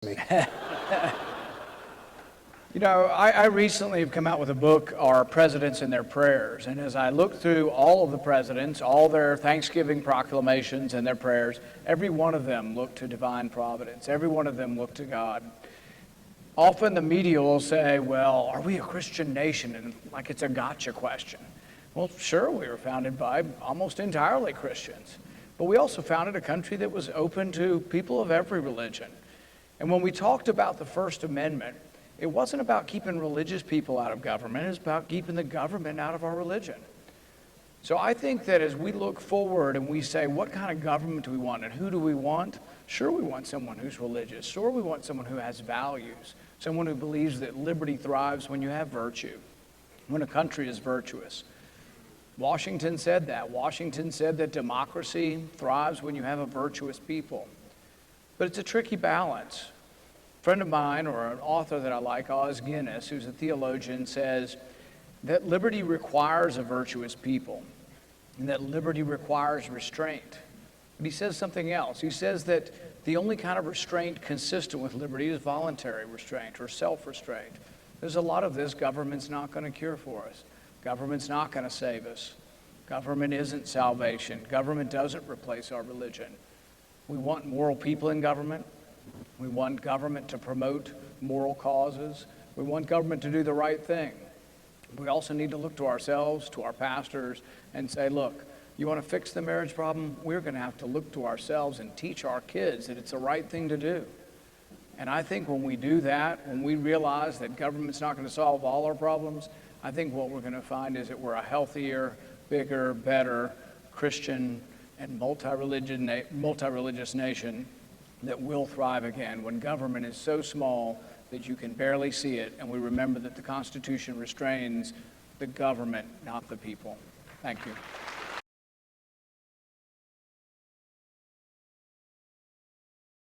me. You know, I recently have come out with a book, Our Presidents and Their Prayers. And as I look through all of the presidents, all their Thanksgiving proclamations and their prayers, every one of them looked to divine providence. Every one of them looked to God. Often the media will say, well, are we a Christian nation? And like it's a gotcha question. Well, sure, we were founded by almost entirely Christians. But we also founded a country that was open to people of every religion. And when we talked about the First Amendment, it wasn't about keeping religious people out of government. It was about keeping the government out of our religion. So I think that as we look forward and we say, what kind of government do we want and who do we want? Sure, we want someone who's religious. Sure, we want someone who has values, someone who believes that liberty thrives when you have virtue, when a country is virtuous. Washington said that. Washington said that democracy thrives when you have a virtuous people. But it's a tricky balance. A friend of mine, or an author that I like, Os Guinness, who's a theologian, says that liberty requires a virtuous people and that liberty requires restraint. But he says something else. He says that the only kind of restraint consistent with liberty is voluntary restraint or self-restraint. There's a lot of this government's not going to cure for us. Government's not going to save us. Government isn't salvation. Government doesn't replace our religion. We want moral people in government. We want government to promote moral causes. We want government to do the right thing. We also need to look to ourselves, to our pastors, and say, look, you want to fix the marriage problem? We're going to have to look to ourselves and teach our kids that it's the right thing to do. And I think when we do that, when we realize that government's not going to solve all our problems, I think what we're going to find is that we're a healthier, bigger, better Christian and multi-religious nation that will thrive again when government is so small that you can barely see it, and we remember that the Constitution restrains the government, not the people. Thank you.